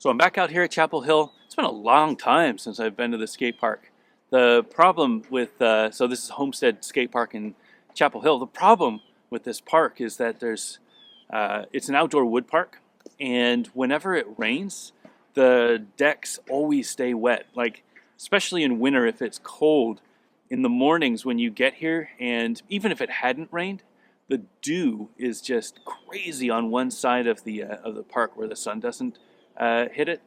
So I'm back out here at Chapel Hill. It's been a long time since I've been to the skate park. The problem with, so this is Homestead skate park in Chapel Hill. The problem with this park is that it's an outdoor wood park, and whenever it rains, the decks always stay wet. Like, especially in winter, if it's cold, in the mornings when you get here, and even if it hadn't rained, the dew is just crazy on one side of the park where the sun doesn't hit it,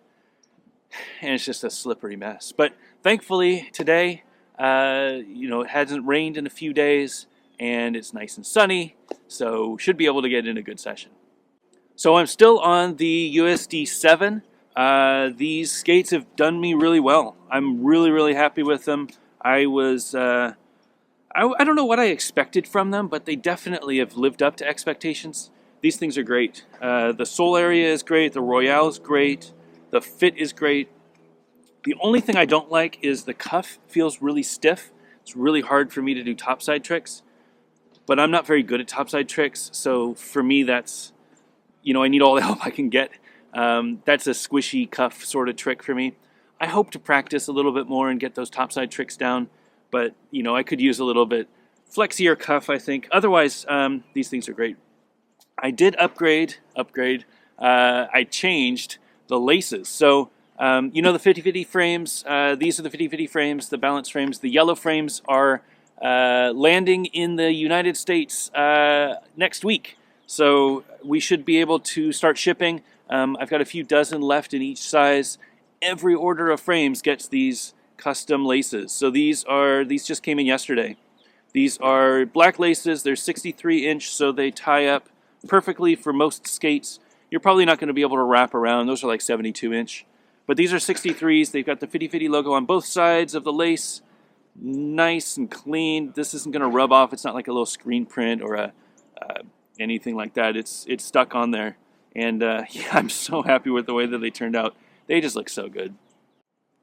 and it's just a slippery mess. But thankfully today, it hasn't rained in a few days, and it's nice and sunny, so should be able to get in a good session. So I'm still on the USD 7. These skates have done me really well. I'm really happy with them. I don't know what I expected from them, but they definitely have lived up to expectations. These things are great. The sole area is great. The Royale is great. The fit is great. The only thing I don't like is the cuff feels really stiff. It's really hard for me to do topside tricks, but I'm not very good at topside tricks. So for me, that's, I need all the help I can get. That's a squishy cuff sort of trick for me. I hope to practice a little bit more and get those topside tricks down, but I could use a little bit flexier cuff, I think. Otherwise, these things are great. I did upgrade. I changed the laces. So, the 50-50 frames, these are the 50-50 frames, the balance frames. The yellow frames are landing in the United States next week. So we should be able to start shipping. I've got a few dozen left in each size. Every order of frames gets these custom laces. So these just came in yesterday. These are black laces. They're 63-inch, so they tie up perfectly for most skates. You're probably not going to be able to wrap around. Those are like 72-inch. But these are 63s. They've got the 50-50 logo on both sides of the lace. Nice and clean. This isn't going to rub off. It's not like a little screen print or anything like that. It's stuck on there. And I'm so happy with the way that they turned out. They just look so good.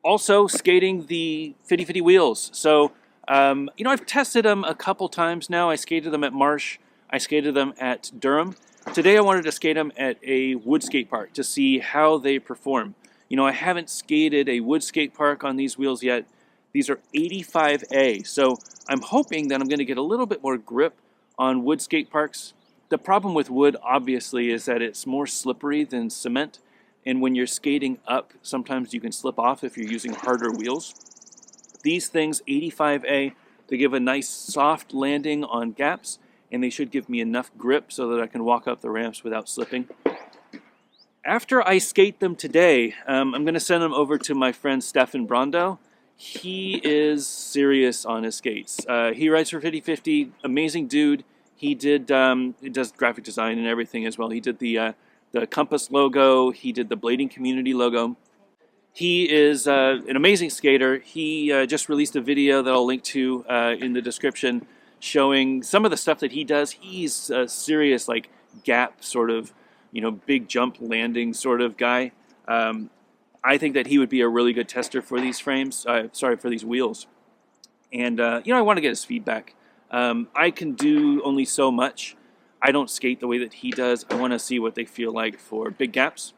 Also, skating the 50-50 wheels. So, I've tested them a couple times now. I skated them at Marsh. I skated them at Durham. Today I wanted to skate them at a wood skate park to see how they perform. I haven't skated a wood skate park on these wheels yet. These are 85A, so I'm hoping that I'm going to get a little bit more grip on wood skate parks. The problem with wood, obviously, is that it's more slippery than cement, and when you're skating up, sometimes you can slip off if you're using harder wheels. These things, 85A, they give a nice soft landing on gaps, and they should give me enough grip so that I can walk up the ramps without slipping. After I skate them today, I'm going to send them over to my friend Stefan Brondo. He is serious on his skates. He rides for 50-50, amazing dude. He does graphic design and everything as well. He did the Compass logo. He did the Blading Community logo. He is an amazing skater. He just released a video that I'll link to in the description showing some of the stuff that he does. He's a serious, like, gap sort of, big jump landing sort of guy. I think that he would be a really good tester for these frames. For these wheels. And, I want to get his feedback. I can do only so much. I don't skate the way that he does. I want to see what they feel like for big gaps.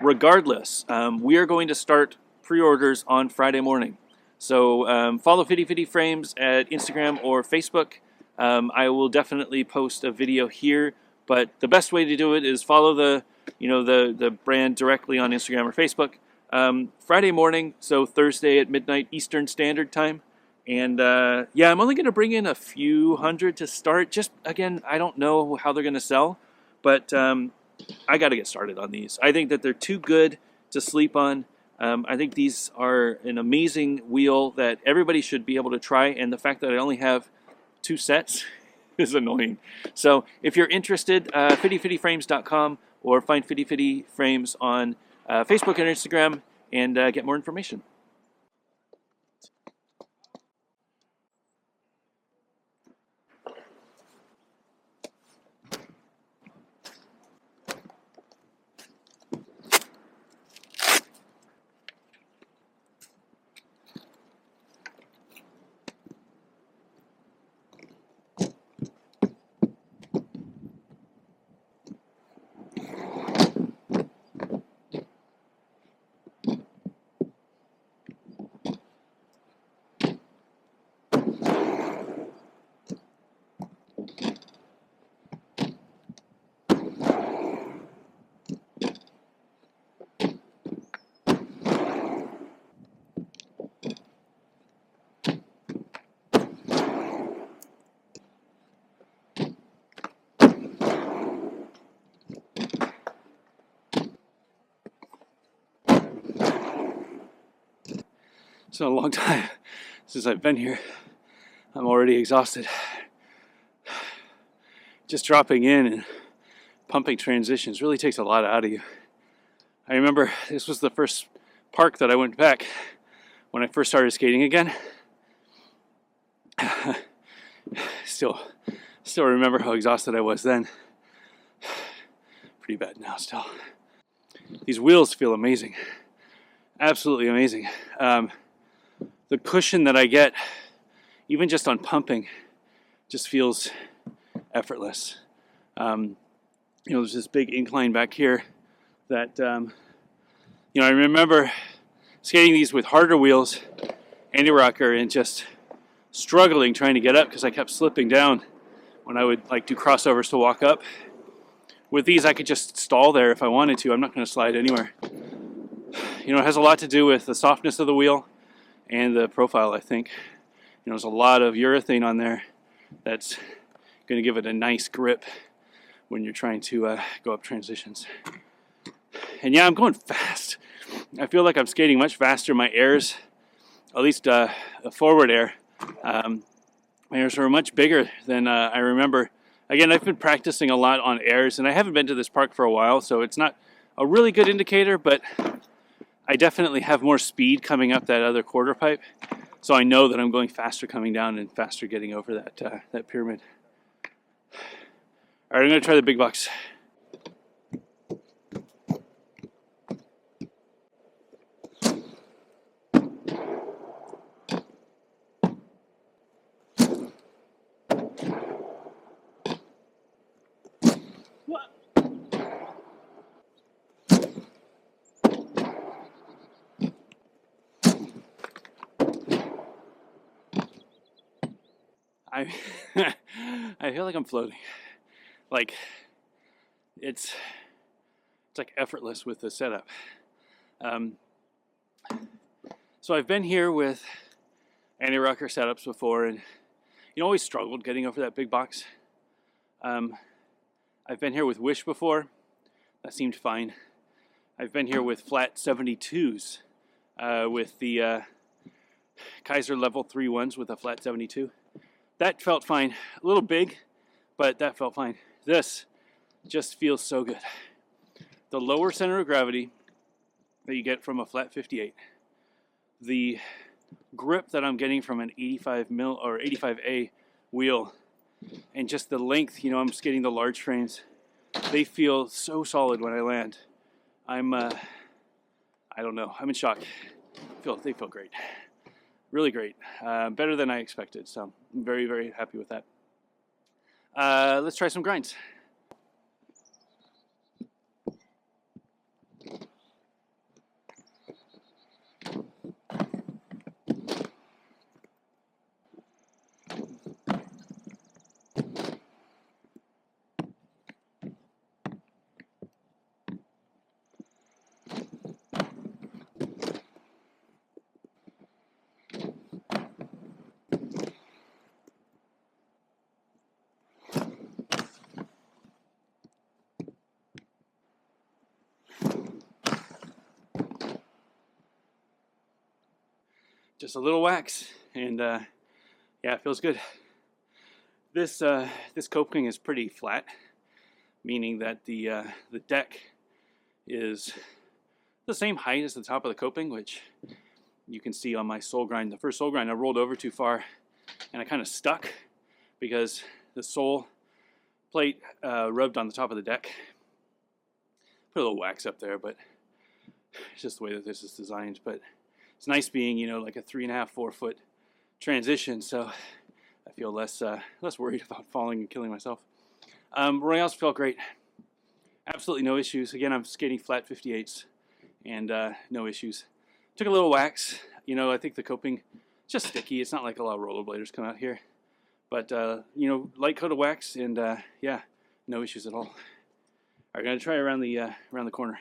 Regardless, we are going to start pre-orders on Friday morning. So follow 50-50 Frames at Instagram or Facebook. I will definitely post a video here, but the best way to do it is follow the brand directly on Instagram or Facebook. Friday morning, so Thursday at midnight Eastern Standard Time. And I'm only going to bring in a few hundred to start. Just, again, I don't know how they're going to sell, but I got to get started on these. I think that they're too good to sleep on. I think these are an amazing wheel that everybody should be able to try, and the fact that I only have 2 sets is annoying. So if you're interested, 5050frames.com or find 5050 Frames on Facebook and Instagram and get more information. It's been a long time since I've been here. I'm already exhausted. Just dropping in and pumping transitions really takes a lot out of you. I remember this was the first park that I went back when I first started skating again. Still remember how exhausted I was then. Pretty bad now still. These wheels feel amazing. Absolutely amazing. The cushion that I get, even just on pumping, just feels effortless. There's this big incline back here that, I remember skating these with harder wheels, anti-rocker, and just struggling trying to get up because I kept slipping down when I would do crossovers to walk up. With these, I could just stall there if I wanted to. I'm not going to slide anywhere. It has a lot to do with the softness of the wheel and the profile, I think. There's a lot of urethane on there that's going to give it a nice grip when you're trying to go up transitions. And yeah, I'm going fast. I feel like I'm skating much faster. My airs, at least a forward air, my airs were much bigger than I remember. Again, I've been practicing a lot on airs, and I haven't been to this park for a while, so it's not a really good indicator, but I definitely have more speed coming up that other quarter pipe, so I know that I'm going faster coming down and faster getting over that pyramid. All right, I'm going to try the big box. I feel like I'm floating. It's like effortless with the setup. So I've been here with anti-rocker setups before, and always struggled getting over that big box. I've been here with Wish before. That seemed fine. I've been here with flat 72s with the Kaiser level 3 ones with a flat 72. That felt fine. A little big, but that felt fine. This just feels so good. The lower center of gravity that you get from a flat 58, the grip that I'm getting from an 85 mil or 85A wheel, and just the length, I'm skating the large frames. They feel so solid when I land. I don't know. I'm in shock. They feel great. Really great. Better than I expected, so I'm very, very happy with that. Let's try some grinds. Just a little wax, and yeah, it feels good. This coping is pretty flat, meaning that the deck is the same height as the top of the coping, which you can see on my sole grind. The first sole grind, I rolled over too far, and I kind of stuck because the sole plate rubbed on the top of the deck. Put a little wax up there, but it's just the way that this is designed. But it's nice being, like a 3.5, 4 foot transition, so I feel less worried about falling and killing myself. Royales felt great. Absolutely no issues. Again, I'm skating flat 58s, and no issues. Took a little wax. I think the coping is just sticky. It's not like a lot of rollerbladers come out here. But, light coat of wax, and yeah, no issues at all. All right, going to try around the corner.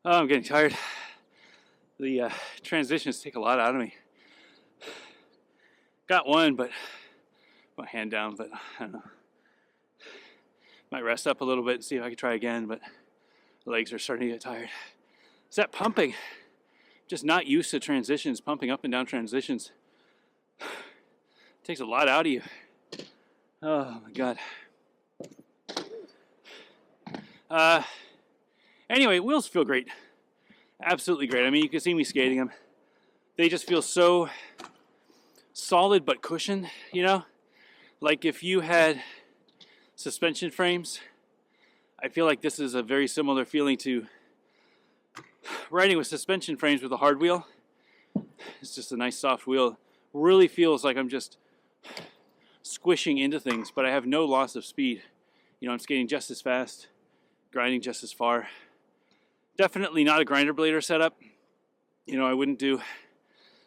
Oh, I'm getting tired. The transitions take a lot out of me. Got one, but my hand down, but I don't know. Might rest up a little bit and see if I can try again, but the legs are starting to get tired. Is that pumping? Just not used to transitions, pumping up and down transitions. Takes a lot out of you. Oh my God. Anyway, wheels feel great. Absolutely great. I mean, you can see me skating them. They just feel so solid but cushioned, you know? Like if you had suspension frames, I feel like this is a very similar feeling to riding with suspension frames with a hard wheel. It's just a nice soft wheel. Really feels like I'm just squishing into things, but I have no loss of speed. You know, I'm skating just as fast, grinding just as far. Definitely not a grinder blader setup. You know, I wouldn't do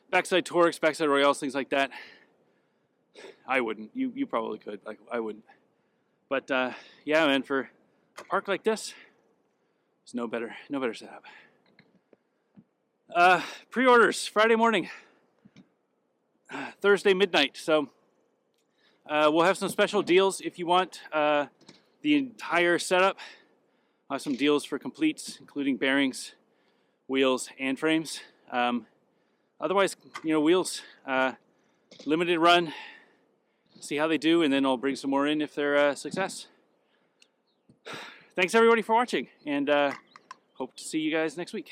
backside torques, backside royales, things like that. I wouldn't. You probably could. I wouldn't. But yeah, man, for a park like this, there's no better setup. Pre-orders Friday morning, Thursday midnight. So we'll have some special deals if you want the entire setup. I'll have some deals for completes, including bearings, wheels, and frames. Otherwise, you know, wheels, limited run, see how they do, and then I'll bring some more in if they're a success. Thanks everybody for watching, and hope to see you guys next week.